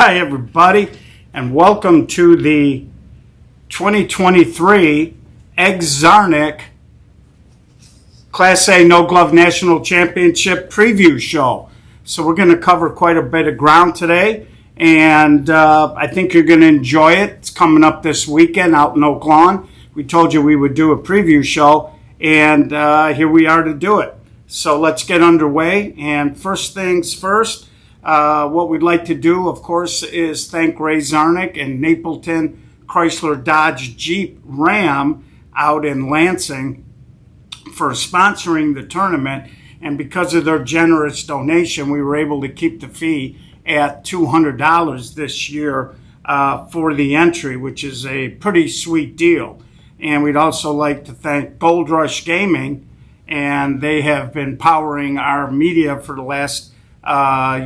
Hi, everybody, and welcome to the 2023 Czarnik Class A No Glove National Championship Preview Show. So we're going to cover quite a bit of ground today, and I think you're going to enjoy it. It's coming up this weekend out in Oak Lawn. We told you we would do a preview show, and here we are to do it. So let's get underway, and first things first, what we'd like to do, of course, is thank Ray Czarnik and Napleton Chrysler Dodge Jeep Ram out in Lansing for sponsoring the tournament. And because of their generous donation, we were able to keep the fee at $200 this year for the entry, which is a pretty sweet deal. And we'd also like to thank Gold Rush Gaming, and they have been powering our media for the last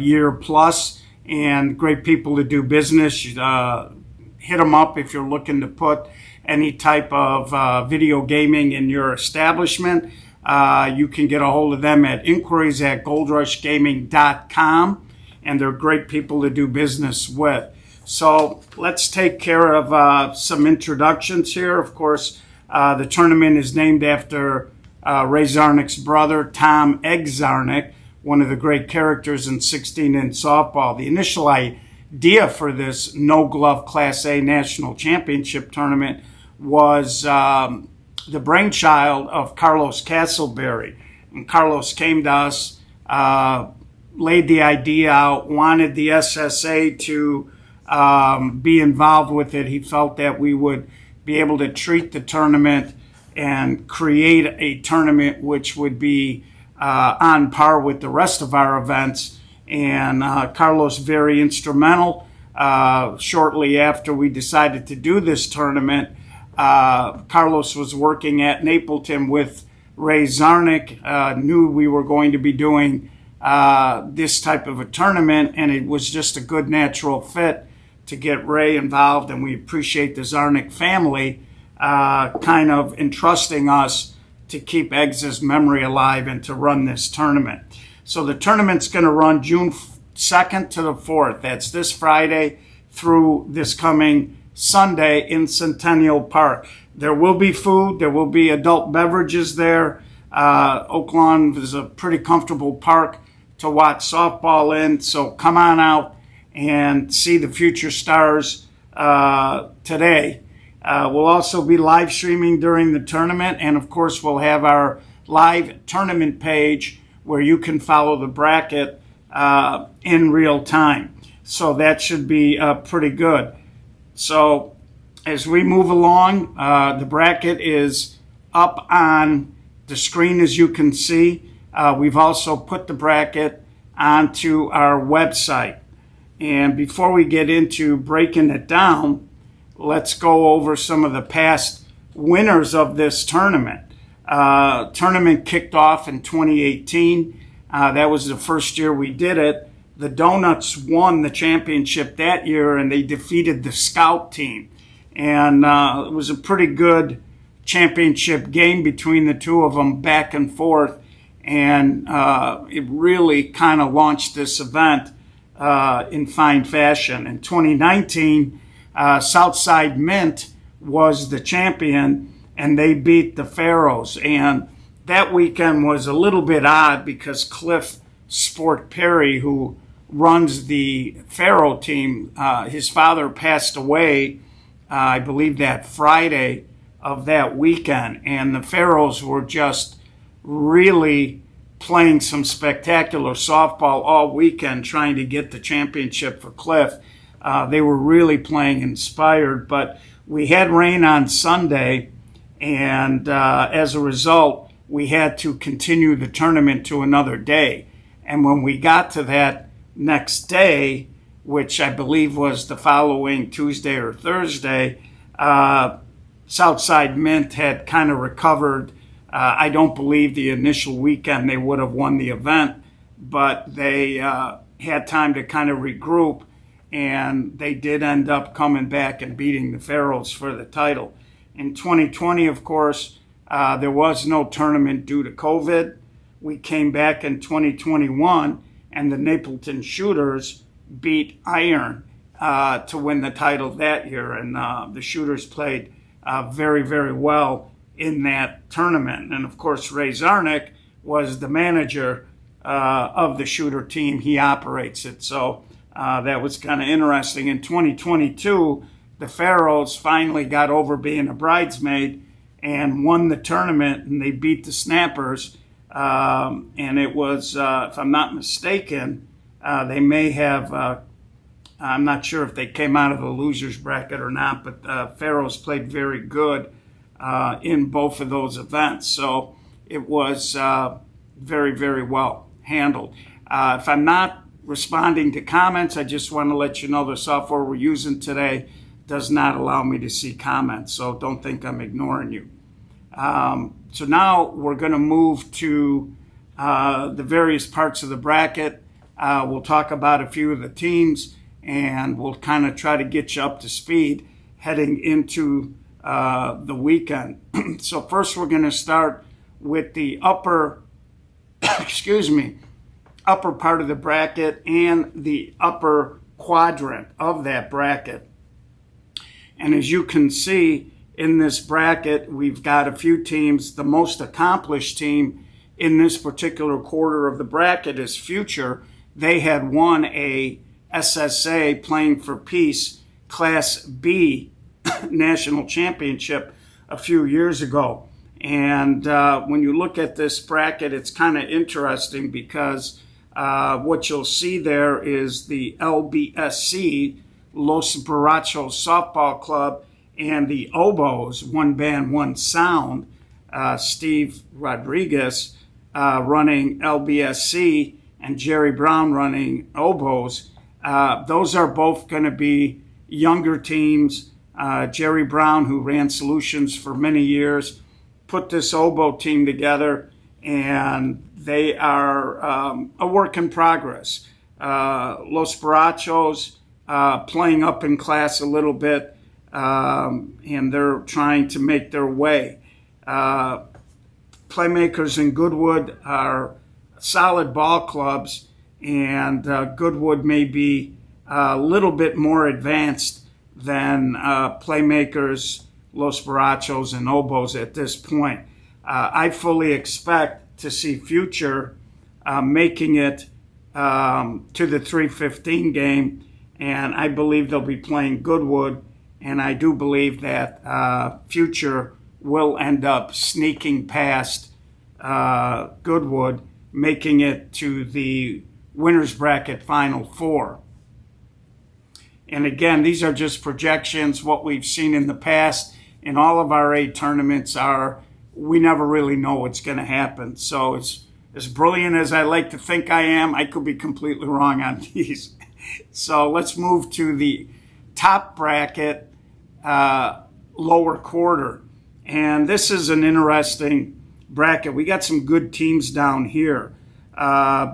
year plus, and great people to do business. Hit them up if you're looking to put any type of video gaming in your establishment. You can get a hold of them at inquiries@goldrushgaming.com, and they're great people to do business with. So let's take care of some introductions here. Of course, the tournament is named after Ray Czarnik's brother, Tom Czarnik, one of the great characters in 16-inch softball. The initial idea for this no-glove Class A National Championship tournament was the brainchild of Carlos Castleberry. And Carlos came to us, laid the idea out, wanted the SSA to be involved with it. He felt that we would be able to treat the tournament and create a tournament which would be on par with the rest of our events. And Carlos, very instrumental. Shortly after we decided to do this tournament, Carlos was working at Napleton with Ray Czarnik, knew we were going to be doing this type of a tournament, and it was just a good natural fit to get Ray involved. And we appreciate the Czarnik family kind of entrusting us to keep Eggs' memory alive and to run this tournament. So the tournament's going to run June 2nd to the 4th. That's this Friday through this coming Sunday in Centennial Park. There will be food. There will be adult beverages there. Oak Lawn is a pretty comfortable park to watch softball in. So come on out and see the future stars today. We'll also be live streaming during the tournament, and of course we'll have our live tournament page where you can follow the bracket in real time. So that should be pretty good. So as we move along, the bracket is up on the screen, as you can see. We've also put the bracket onto our website. And before we get into breaking it down, let's go over some of the past winners of this tournament. Tournament kicked off in 2018. That was the first year we did it. The Donuts won the championship that year, and they defeated the Scout team. And it was a pretty good championship game between the two of them, back and forth. And it really kind of launched this event in fine fashion. In 2019, Southside Mint was the champion, and they beat the Pharaohs. And that weekend was a little bit odd because Cliff Sport Perry, who runs the Pharaoh team, his father passed away, I believe, that Friday of that weekend. And the Pharaohs were just really playing some spectacular softball all weekend, trying to get the championship for Cliff. They were really playing inspired, but we had rain on Sunday, and as a result, we had to continue the tournament to another day. And when we got to that next day, which I believe was the following Tuesday or Thursday, Southside Mint had kind of recovered. I don't believe the initial weekend they would have won the event, but they had time to kind of regroup, and they did end up coming back and beating the Pharaohs for the title. In 2020, of course, there was no tournament due to COVID. We came back in 2021, and the Napleton Shooters beat Iron to win the title that year. And the Shooters played very, very well in that tournament. And of course, Ray Czarnik was the manager of the Shooter team. He operates it. So that was kind of interesting. In 2022, the Pharaohs finally got over being a bridesmaid and won the tournament, and they beat the Snappers. And it was, if I'm not mistaken, they may have, I'm not sure if they came out of the losers bracket or not, but Pharaohs played very good in both of those events. So it was very, very well handled. If I'm not responding to comments, I just want to let you know the software we're using today does not allow me to see comments, so don't think I'm ignoring you. So now we're going to move to the various parts of the bracket. We'll talk about a few of the teams, and we'll kind of try to get you up to speed heading into the weekend. So first we're going to start with the upper upper part of the bracket and the upper quadrant of that bracket. And as you can see in this bracket, we've got a few teams. The most accomplished team in this particular quarter of the bracket is Future. They had won a SSA Playing for Peace Class B national championship a few years ago. And when you look at this bracket, it's kind of interesting because what you'll see there is the LBSC, Los Borrachos Softball Club, and the Oboes, One Band, One Sound, Steve Rodriguez running LBSC and Jerry Brown running Oboes. Those are both going to be younger teams. Jerry Brown, who ran Solutions for many years, put this Oboe team together, and they are a work in progress. Los Borrachos playing up in class a little bit, and they're trying to make their way. Playmakers and Goodwood are solid ball clubs, and Goodwood may be a little bit more advanced than Playmakers, Los Borrachos, and Oboes at this point. I fully expect to see Future making it to the 3:15 game, and I believe they'll be playing Goodwood, and I do believe that Future will end up sneaking past Goodwood, making it to the winner's bracket Final Four. And again, these are just projections. What we've seen in the past in all of our 8 tournaments are we never really know what's going to happen. So it's as brilliant as I like to think I am, I could be completely wrong on these. So let's move to the top bracket, lower quarter. And this is an interesting bracket. We got some good teams down here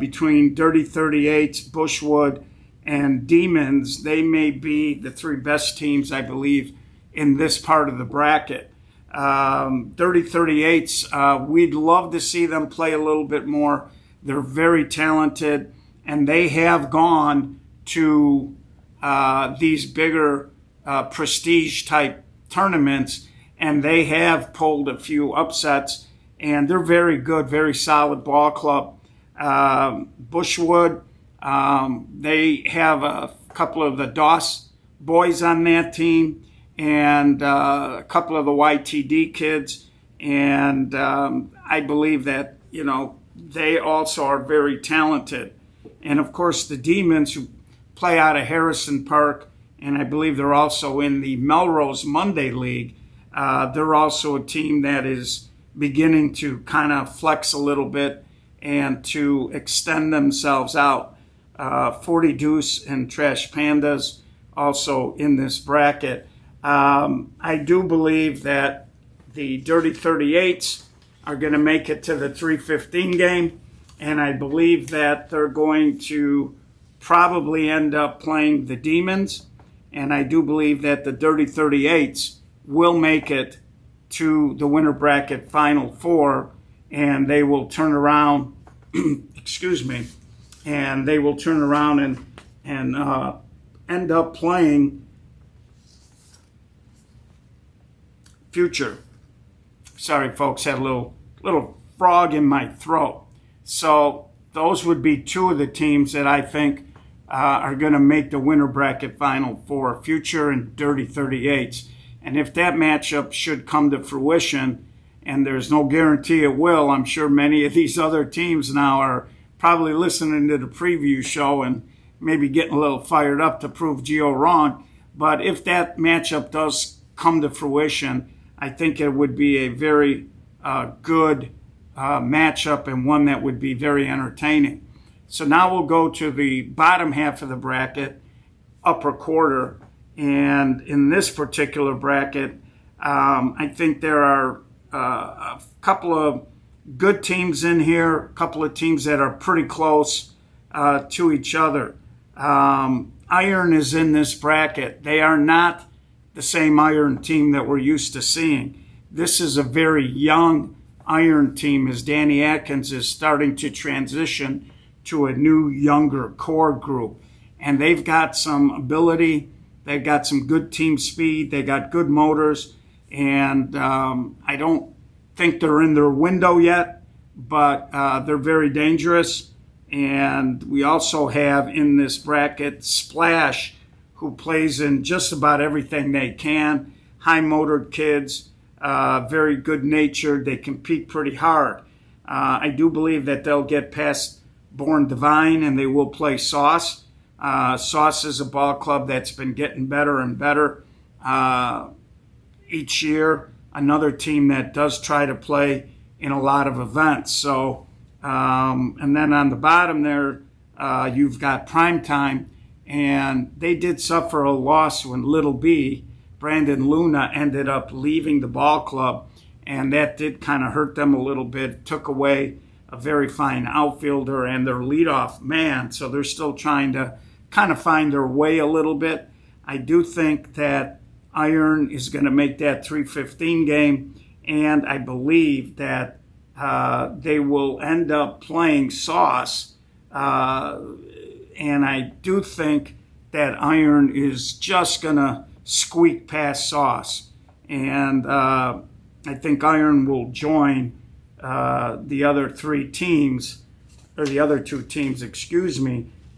between Dirty 38s, Bushwood, and Demons. They may be the 3 best teams, I believe, in this part of the bracket. Dirty 38s, we'd love to see them play a little bit more. They're very talented, and they have gone to these bigger prestige-type tournaments, and they have pulled a few upsets, and they're very good, very solid ball club. Bushwood, they have a couple of the Doss boys on that team, and a couple of the YTD kids, and I believe that, they also are very talented. And of course the Demons, who play out of Harrison Park, and I believe they're also in the Melrose Monday League, they're also a team that is beginning to kind of flex a little bit and to extend themselves out. 40 Deuce and Trash Pandas also in this bracket. I do believe that the Dirty 38s are going to make it to the 3:15 game, and I believe that they're going to probably end up playing the Demons, and I do believe that the Dirty 38s will make it to the winner bracket Final Four, and they will turn around, excuse me, and they will turn around and end up playing Future. Sorry, folks, had a little frog in my throat. So those would be two of the teams that I think are going to make the winner bracket Final Four, Future and Dirty 38s. And if that matchup should come to fruition, and there's no guarantee it will, I'm sure many of these other teams now are probably listening to the preview show and maybe getting a little fired up to prove Gio wrong. But if that matchup does come to fruition, I think it would be a very good matchup and one that would be very entertaining. So now we'll go to the bottom half of the bracket, upper quarter. And in this particular bracket, I think there are a couple of good teams in here, a couple of teams that are pretty close to each other. Iron is in this bracket. They are not the same Iron team that we're used to seeing. This is a very young Iron team as Danny Atkins is starting to transition to a new, younger core group. And they've got some ability. They've got some good team speed. They got good motors. And I don't think they're in their window yet, but they're very dangerous. And we also have in this bracket Splash, who plays in just about everything they can. High-motored kids, very good-natured. They compete pretty hard. I do believe that they'll get past Born Divine, and they will play Sauce. Sauce is a ball club that's been getting better and better each year. Another team that does try to play in a lot of events. So, and then on the bottom there, you've got Primetime, and they did suffer a loss when Little B, Brandon Luna, ended up leaving the ball club, and that did kind of hurt them a little bit. Took away a very fine outfielder and their leadoff man, so they're still trying to kind of find their way a little bit. I do think that Iron is going to make that 3:15 game, and I believe that they will end up playing Sauce. And I do think that Iron is just going to squeak past Sauce. And I think Iron will join the other three teams, or the other two teams,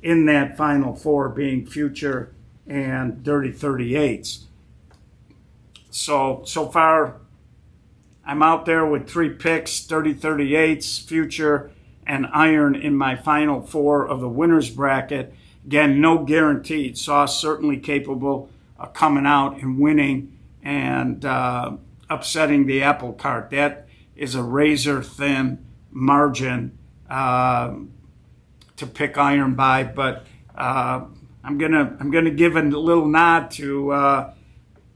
in that Final Four, being Future and Dirty 38s. So far, I'm out there with three picks, Dirty 38s, Future, and Iron in my Final Four of the winner's bracket. Again, no guaranteed. Sauce certainly capable of coming out and winning and upsetting the apple cart. That is a razor-thin margin to pick Iron by, but I'm gonna give a little nod to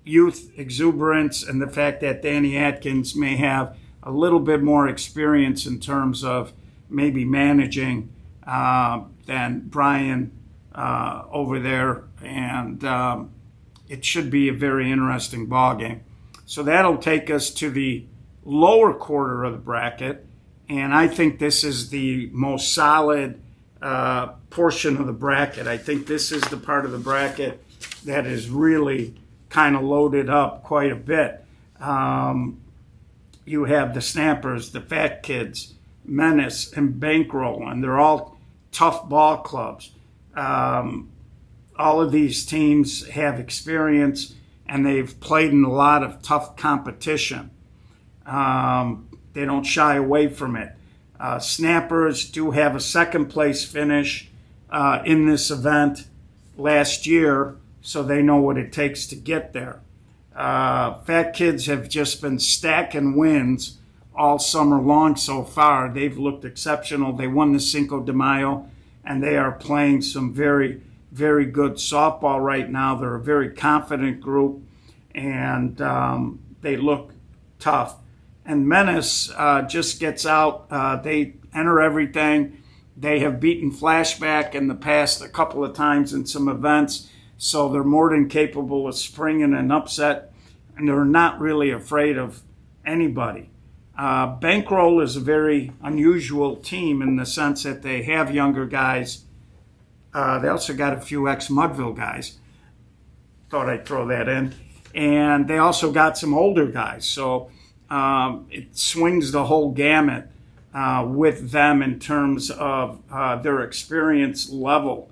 youth, exuberance, and the fact that Danny Atkins may have a little bit more experience in terms of maybe managing than Brian over there, and it should be a very interesting ball game. So that'll take us to the lower quarter of the bracket, and I think this is the most solid portion of the bracket. I think this is the part of the bracket that is really kind of loaded up quite a bit. You have the Snappers, the Fat Kids, Menace, and Bankroll, and they're all tough ball clubs. All of these teams have experience, and they've played in a lot of tough competition. They don't shy away from it. Snappers do have a second-place finish in this event last year, so they know what it takes to get there. Fat Kids have just been stacking wins all summer long so far. They've looked exceptional. They won the Cinco de Mayo, and they are playing some very, very good softball right now. They're a very confident group, and they look tough. And Menace just gets out. They enter everything. They have beaten Flashback in the past a couple of times in some events, so they're more than capable of springing an upset, and they're not really afraid of anybody. Bankroll is a very unusual team in the sense that they have younger guys. They also got a few ex-Mudville guys. thought I'd throw that in. And they also got some older guys. So it swings the whole gamut with them in terms of their experience level.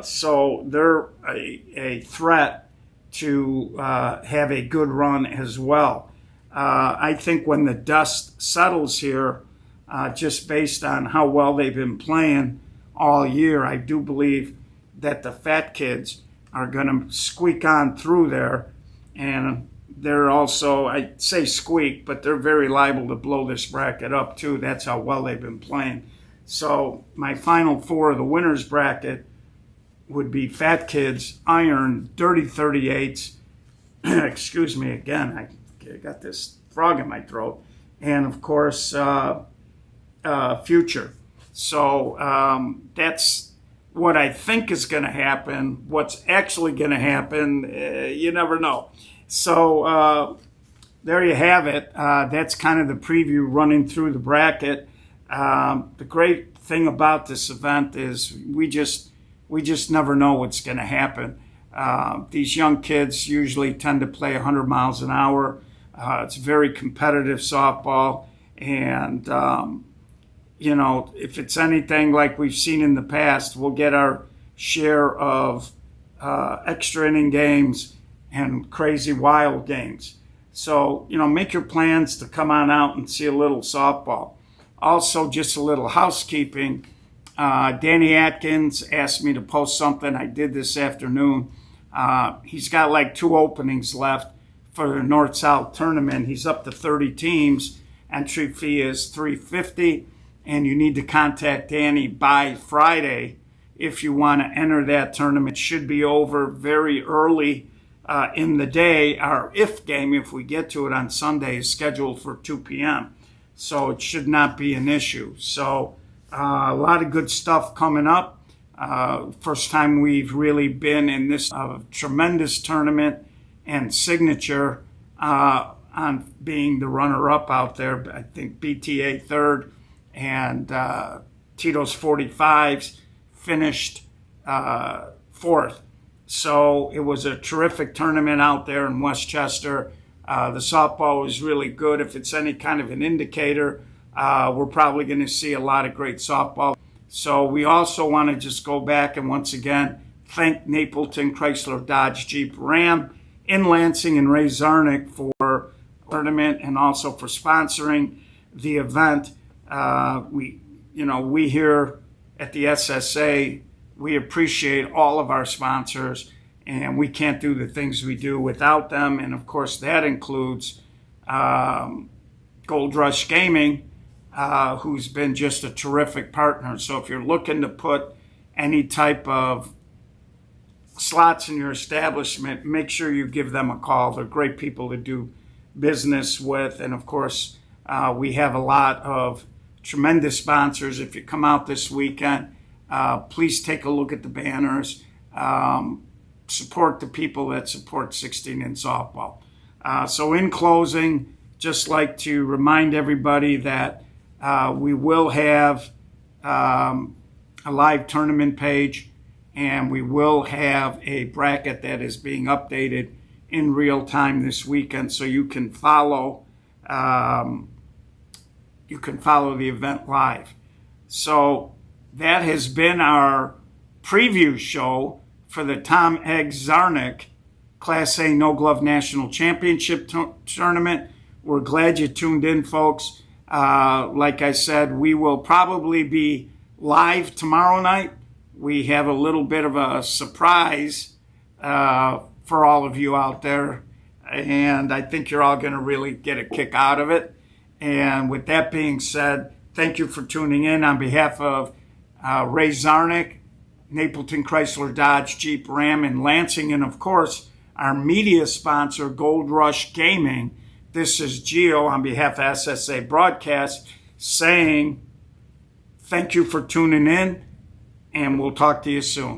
So they're a threat to have a good run as well. I think when the dust settles here, just based on how well they've been playing all year, I do believe that the fat kids are going to squeak on through there. And they're also, I say squeak, but they're very liable to blow this bracket up too. That's how well they've been playing. So my final four of the winner's bracket would be Fat Kids, Iron, Dirty 38s, excuse me again, I got this frog in my throat, and of course Future. So that's what I think is going to happen. What's actually going to happen, you never know. So there you have it. That's kind of the preview running through the bracket. The great thing about this event is we just never know what's going to happen. These young kids usually tend to play 100 miles an hour. It's very competitive softball. And, if it's anything like we've seen in the past, we'll get our share of extra inning games and crazy wild games. So, make your plans to come on out and see a little softball. Also, just a little housekeeping. Danny Atkins asked me to post something. I did this afternoon. He's got like 2 openings left for the North-South tournament. He's up to 30 teams. Entry fee is $350, and you need to contact Danny by Friday if you want to enter that tournament. It should be over very early in the day. Our if game, if we get to it on Sunday, is scheduled for 2 p.m. So it should not be an issue. So a lot of good stuff coming up. First time we've really been in this tremendous tournament and signature on being the runner-up out there. I think BTA third and Tito's 45s finished fourth. So it was a terrific tournament out there in Westchester. The softball was really good. If it's any kind of an indicator, we're probably going to see a lot of great softball. So we also want to just go back and once again thank Napleton Chrysler Dodge Jeep Ram in Lansing and Ray Czarnik for the tournament and also for sponsoring the event. We here at the SSA, we appreciate all of our sponsors, and we can't do the things we do without them. And of course, that includes Gold Rush Gaming, who's been just a terrific partner. So if you're looking to put any type of slots in your establishment, make sure you give them a call. They're great people to do business with. And of course, we have a lot of tremendous sponsors. If you come out this weekend, please take a look at the banners. Support the people that support 16 in softball. So in closing, just like to remind everybody that we will have a live tournament page, and we will have a bracket that is being updated in real time this weekend, so you can follow the event live. So that has been our preview show for the Tom Egg Czarnik Class A No Glove National Championship Tournament. We're glad you tuned in, folks. Like I said, we will probably be live tomorrow night. We have a little bit of a surprise for all of you out there, and I think you're all going to really get a kick out of it. And with that being said, thank you for tuning in. On behalf of Ray Czarnik, Napleton Chrysler Dodge Jeep Ram in Lansing, and of course, our media sponsor, Gold Rush Gaming, this is Gio on behalf of SSA Broadcast saying thank you for tuning in, and we'll talk to you soon.